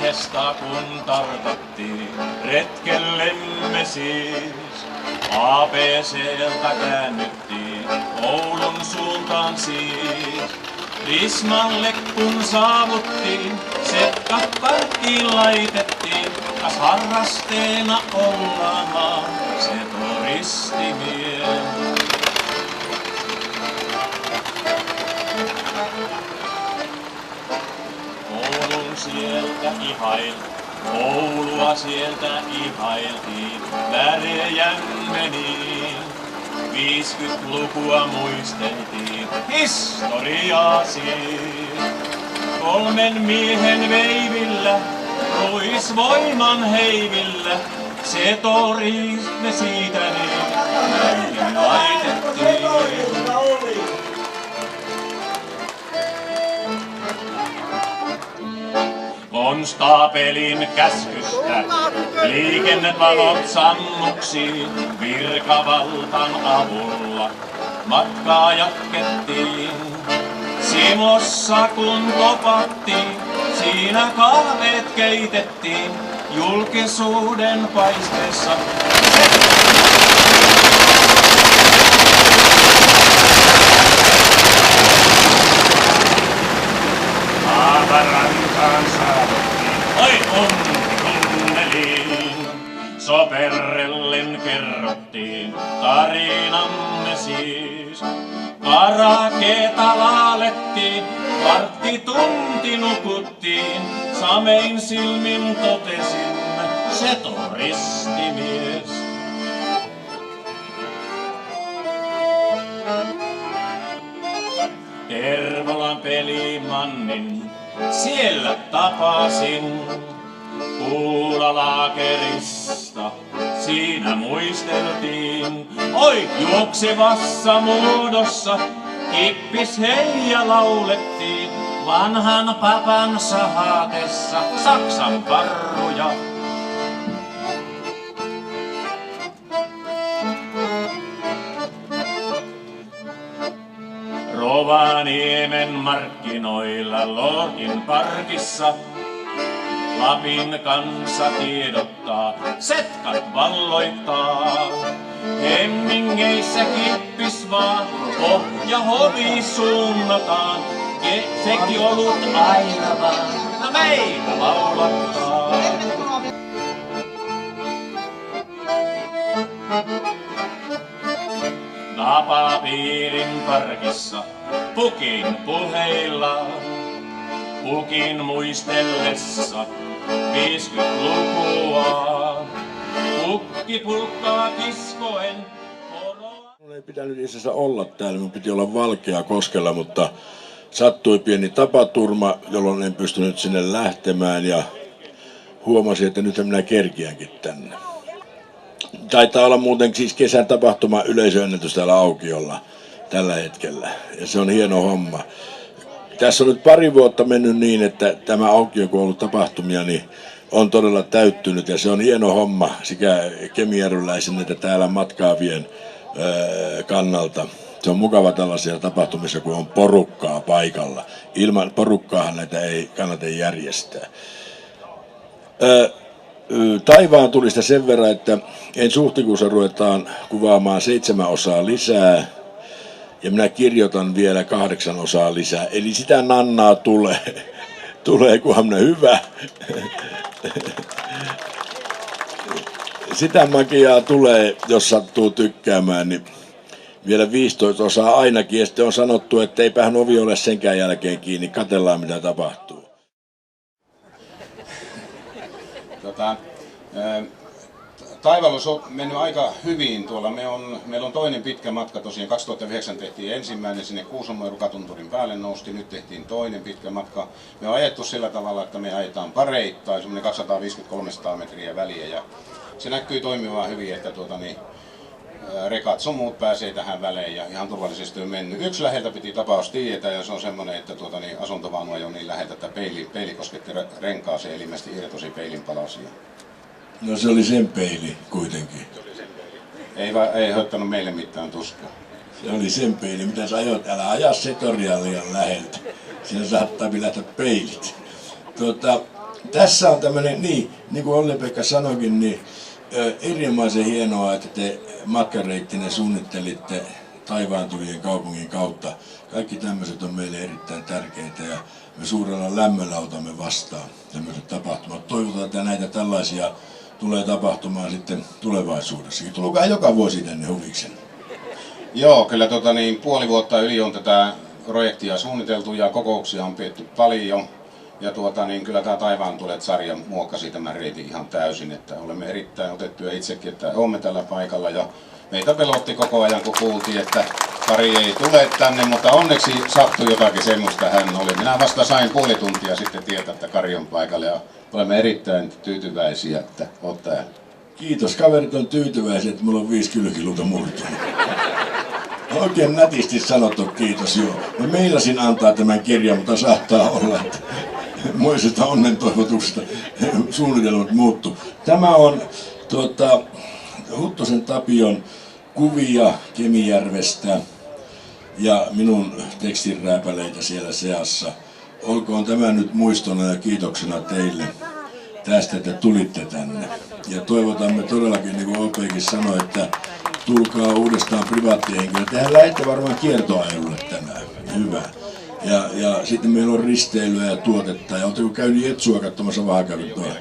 Lahdesta kun tarkattiin, retkellemme siis. ABCltä käännyttiin, Oulun suuntaan siis. Rismalle kun saavuttiin, setkat parkkiin laitettiin. Kas harrasteena ollaan se turistimies. Oulun sieltä Oulua sieltä ihailtiin, värejämme niin. 50-lukua muisteltiin, historiaa siis. 3 miehen veivillä, ruisvoiman heivillä, se tori me siitä niin näihin laitettiin. Konstaapelin käskystä liikennevalot sammuksiin, virkavaltan avulla matkaa jatkettiin. Simossa kun topattiin, siinä kahveet keitettiin, julkisuuden paisteessa. Rantaan saavuttiin, oi onnellin. Soperrellen kerrottiin tarinamme siis. Karakeeta laalettiin, varttitunti nukuttiin. Samein silmin totesimme, se turistimies. Tervolan pelimannin siellä tapasin. Kuulalaakerista siinä muisteltiin. Oi juoksevassa muodossa kippis heija laulettiin. Vanhan papan sahatessa Saksan parruja. Rovaniemen markkinoilla Lorkin parkissa Lapin kansa tiedottaa, setkat valloittaa. Hemmingeissä kippis vaan, pohja hovi suunnataan. Sekin olut aina vaan, no meitä laulattaa. Napapiirin parkissa pukin puheilla. Pukin muistellessa 50-lukua. Pukki pulkkaa kiskoen. Minun ei pitänyt itse asiassa olla täällä, minun piti olla Valkeakoskella, mutta sattui pieni tapaturma, jolloin en pystynyt sinne lähtemään ja huomasin, että nyt minä kerkiänkin tänne. Taitaa olla muuten siis kesän tapahtuma yleisöennätys täällä aukiolla tällä hetkellä ja se on hieno homma. Tässä on nyt 2 vuotta mennyt niin, että tämä aukio, kun on ollut tapahtumia, niin on todella täyttynyt ja se on hieno homma sekä kemijärveläisen että täällä matkaavien kannalta. Se on mukava tällaisia tapahtumissa, kun on porukkaa paikalla. Ilman porukkaahan näitä ei kannata järjestää. Taivaan tulista sen verran, että ensi huhtikuussa ruvetaan kuvaamaan 7 osaa lisää. Ja minä kirjoitan vielä 8 osaa lisää. Eli sitä nannaa tulee. Tulee, kunhan minä hyvä. Sitä magiaa tulee, jos sattuu tykkäämään, niin vielä 15 osaa ainakin. Ja sitten on sanottu, että eipähän ovi ole senkään jälkeen kiinni. Katsellaan, mitä tapahtuu. Taivallus on mennyt aika hyvin tuolla. Meillä on toinen pitkä matka tosiaan. 2009 tehtiin ensimmäinen sinne Kuusamon Rukatunturin päälle nousti. Nyt tehtiin toinen pitkä matka. Me on ajettu sillä tavalla, että me ajetaan pareittain, semmoinen 250-300 metriä väliä. Ja se näkyy toimimaan hyvin, että rekat sun muut pääsee tähän välein ja ihan turvallisesti on mennyt. Yksi läheltä piti tapaus tietää ja se on semmoinen, että asuntovaunu ei ole niin läheltä, että peili kosketti renkaaseen eli ilmeisesti irtosi peilin palasia. No se oli sen peili kuitenkin. Ei hoittanut meille mitään tuskaa. Se oli sen peili, mitä sä ajoit. Älä aja setoria liian läheltä. Siinä saattaa lähteä peilit. Tässä on tämmöinen, niin kuin Olli-Pekka sanoikin, niin erinomaisen hienoa, että te matkareittinen suunnittelitte Taivaantulien kaupungin kautta. Kaikki tämmöiset on meille erittäin tärkeitä ja me suurella lämmöllä otamme vastaan tämmöiset tapahtumat. Toivotaan, että näitä tällaisia tulee tapahtumaan sitten tulevaisuudessakin. Tulkaa joka vuosi tänne Huviksen. Joo, kyllä puoli vuotta yli on tätä projektia suunniteltu ja kokouksia on pidetty paljon. Ja kyllä tämä Taivaan tulet -sarja muokkasi tämän reitin ihan täysin, että olemme erittäin otettuja itsekin, että olemme tällä paikalla ja meitä pelotti koko ajan, kun kuultiin, että Kari ei tule tänne, mutta onneksi sattui jotakin semmoista hän oli. Minä vasta sain puoli tuntia sitten tietää, että Kari on paikalla ja olemme erittäin tyytyväisiä, että olet täällä. Kiitos, kaverit on tyytyväisiä, että mulla on 5 kylkiluuta murtunut. Oikein nätisti sanottu, kiitos, joo. Mä meinasin antaa tämän kirjan, mutta saattaa olla, että moisesta onnen toivotuksesta suunnitelmat muuttuu. Tämä on Huttosen Tapion kuvia Kemijärvestä ja minun tekstinrääpäleitä siellä seassa. Olkoon tämä nyt muistona ja kiitoksena teille tästä, että tulitte tänne. Ja toivotamme todellakin, niin kuin OPkin sanoi, että tulkaa uudestaan privaattihenkilö. Tehän lähdette varmaan kiertoajelulle tänään. Hyvä. Ja sitten meillä on risteilyä ja tuotetta. Ja oletteko käynyt Jetsua katsomassa Vahakävytoa?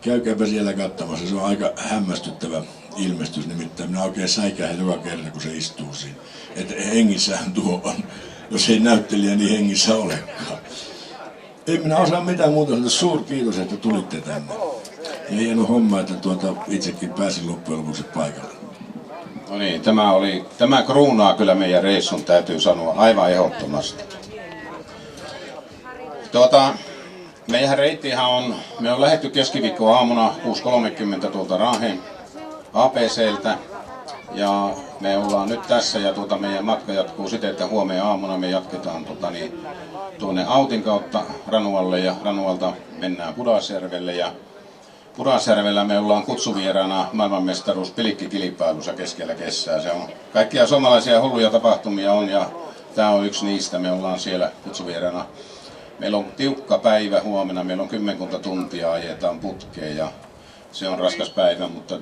Käykääpä siellä katsomassa. Se on aika hämmästyttävä ilmestys. Nimittäin minä oikein säikähän joka kerta, kun se istuu siinä. Että hengissähän tuo on. Jos ei näyttelijä, niin hengissä olekaan. En minä osaa mitään muuta sanoa. Suurkiitos, että tulitte tänne. Ja hieno homma, että itsekin pääsin loppujen lopuksi paikalle. No niin, tämä kruunaa kyllä meidän reissun, täytyy sanoa, aivan ehdottomasti. Meidän reittihan on, me on lähdetty keskiviikkoaamuna 6.30 tuolta Raahen APCltä. Ja me ollaan nyt tässä ja meidän matka jatkuu siten, että huomenna aamuna me jatketaan tuonne Autin kautta Ranualle ja Ranualta mennään Pudasjärvelle. Ja Pudasjärvellä me ollaan kutsuvieraana maailmanmestaruus pilikkikilpailussa keskellä kesää. Se on kaikkia suomalaisia hulluja tapahtumia on ja tämä on yksi niistä. Me ollaan siellä kutsuvieraana. Meillä on tiukka päivä huomenna, meillä on 10 tuntia ajetaan putkeen ja se on raskas päivä, mutta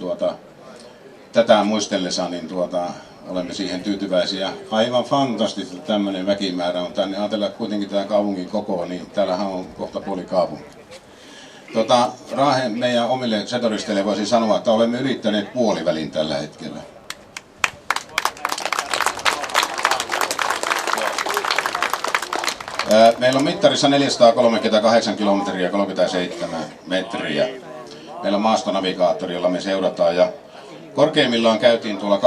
tätä muistellessa niin olemme siihen tyytyväisiä. Aivan fantastista tämmöinen väkimäärä on tänne. Ajatellaan kuitenkin tämä kaupungin koko, niin täällähän on kohta puoli kaupunki. Raahen meidän omille setoristeille voisin sanoa, että olemme ylittäneet puolivälin tällä hetkellä. Meillä on mittarissa 438 kilometriä 37 metriä. Meillä on maastonavigaattori, jolla me seurataan ja korkeimmillaan käytiin tuolla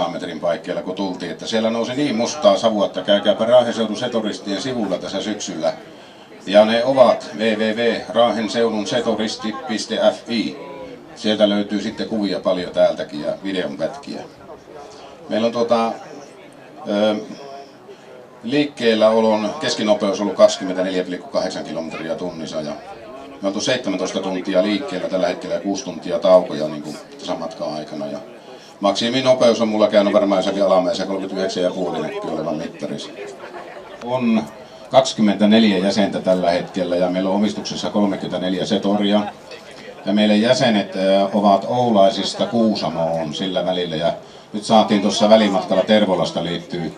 2,5 metrin paikkeilla, kun tultiin, että siellä nousi niin mustaa savua, että käykääpä Raahen seudun setoristien sivulla tässä syksyllä. Ja ne ovat www.raahenseudunsetoristi.fi. Sieltä löytyy sitten kuvia paljon täältäkin ja videonpätkiä. Meillä on liikkeellä olon keskinopeus ollut 24,8 kilometriä tunnissa ja me oltu 17 tuntia liikkeellä tällä hetkellä ja 6 tuntia taukoja niin kuin tasamatkan aikana. Ja maksiminopeus on mulla käynyt varmaan jossakin alamäessä 39,5 näkyy olevan mittarissa. On 24 jäsentä tällä hetkellä ja meillä on omistuksessa 34 setoria. Ja meidän jäsenet ovat Oulaisista Kuusamoon sillä välillä ja nyt saatiin tuossa välimatkalla Tervolasta liittyy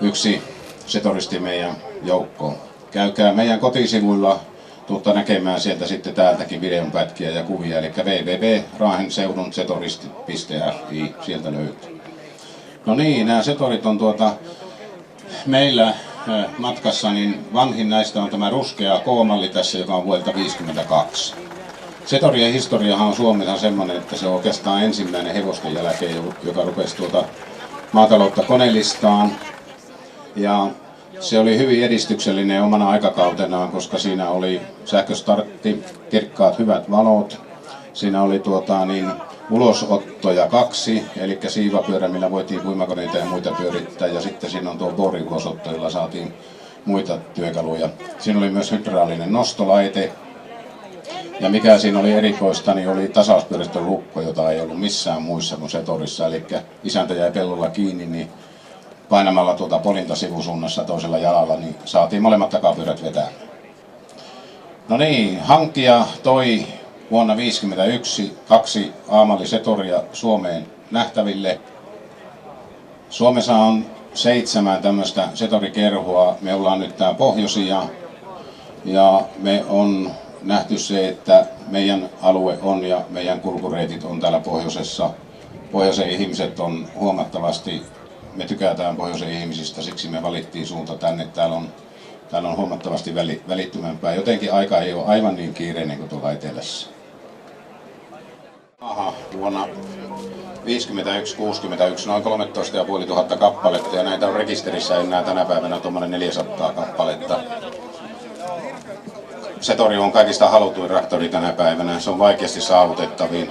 yksi setoristi meidän joukkoon. Käykää meidän kotisivuilla näkemään sieltä sitten täältäkin videonpätkiä ja kuvia, eli www.raahenseudunsetoristi.fi, sieltä löytyy. No niin, nämä setorit on meillä matkassa, niin vanhin näistä on tämä ruskea K-malli tässä, joka on vuodelta 1952. Setorien historiahan on Suomessa semmoinen, että se on oikeastaan ensimmäinen hevosten jälkeen, joka rupesi maataloutta koneellistaan. Ja se oli hyvin edistyksellinen omana aikakautenaan, koska siinä oli sähköstartti, kirkkaat hyvät valot. Siinä oli ulosottoja 2, eli siivapyörä, millä voitiin puimakoneita ja muita pyörittää. Ja sitten siinä on tuo boori-ulosotto, jolla saatiin muita työkaluja. Siinä oli myös hydraulinen nostolaite. Ja mikä siinä oli erikoista, niin oli tasauspyöristön lukko, jota ei ollut missään muissa kuin setorissa. Eli isäntä jäi pellolla kiinni, niin painamalla polinta sivusuunnassa toisella jalalla, niin saatiin molemmat takapyörät vetää. No niin, hankkija toi vuonna 1951 2 aamallisetoria Suomeen nähtäville. Suomessa on 7 tämmöistä setorikerhoa. Me ollaan nyt tää pohjoisia ja me on nähty se, että meidän alue on ja meidän kulkureitit on täällä pohjoisessa. Pohjoisen ihmiset on huomattavasti, me tykätään pohjoisen ihmisistä, siksi me valittiin suunta tänne. Täällä on huomattavasti välittömämpää. Jotenkin aika ei ole aivan niin kiireinen kuin tuolla etelässä. Vuonna 51-61 noin 13 500 kappaletta ja näitä on rekisterissä enää tänä päivänä tuommoinen 400 kappaletta. Setori on kaikista halutuin traktori tänä päivänä. Se on vaikeasti saavutettavin.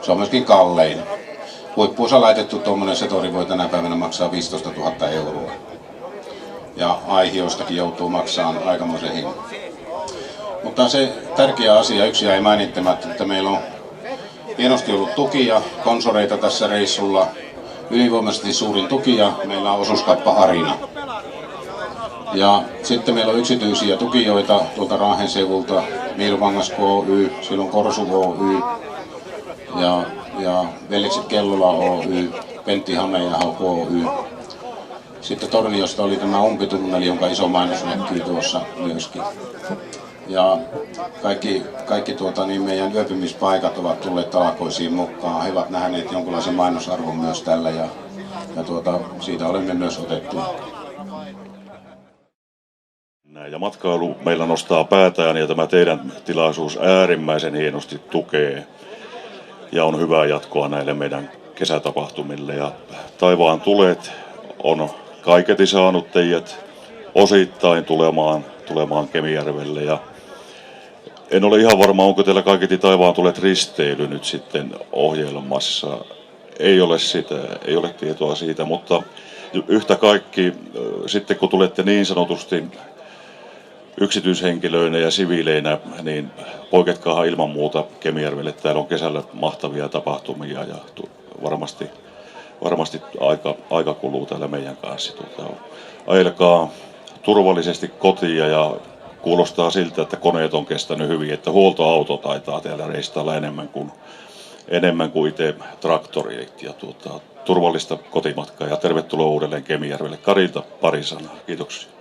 Se on myöskin kallein. Huippuunsa laitettu tuommoinen setori voi tänä päivänä maksaa 15 000 euroa. Ja aihioistakin joutuu maksamaan aikamoisen hinnan. Mutta se tärkeä asia, yksi jäi mainittamatta, että meillä on hienosti ollut tukia, sponsoreita tässä reissulla. Ylivoimaisesti suurin tukija, meillä on osuuskauppa Arina. Ja sitten meillä on yksityisiä tukijoita tuolta Raahen seudulta, Miilvangas Oy, silloin Korsu Oy ja Velikset Kellola Oy, Pentti Hamejaho Oy. Sitten Torniosta oli tämä umpitunneli, jonka iso mainos näkyy tuossa myöskin. Ja kaikki meidän yöpymispaikat ovat tulleet talkoisiin mukaan. He ovat nähneet jonkinlaisen mainosarvon myös tällä ja siitä olemme myös otettu. Ja matkailu meillä nostaa päätään ja tämä teidän tilaisuus äärimmäisen hienosti tukee ja on hyvää jatkoa näille meidän kesätapahtumille. Ja taivaan tulet on kaiketi saanut teidät osittain tulemaan Kemijärvelle ja en ole ihan varma, onko teillä kaiketi taivaan tulet risteily nyt sitten ohjelmassa. Ei ole tietoa siitä, mutta yhtä kaikki sitten kun tulette niin sanotusti yksityishenkilöinä ja siviileinä, niin poiketkaahan ilman muuta Kemijärvelle. Täällä on kesällä mahtavia tapahtumia ja varmasti aika kuluu täällä meidän kanssa. Ajelkaa turvallisesti kotiin ja kuulostaa siltä, että koneet on kestänyt hyvin, että huoltoauto taitaa täällä reistailla enemmän kuin itse traktorit. Ja turvallista kotimatkaa ja tervetuloa uudelleen Kemijärvelle. Karilta pari sanaa. Kiitoksia.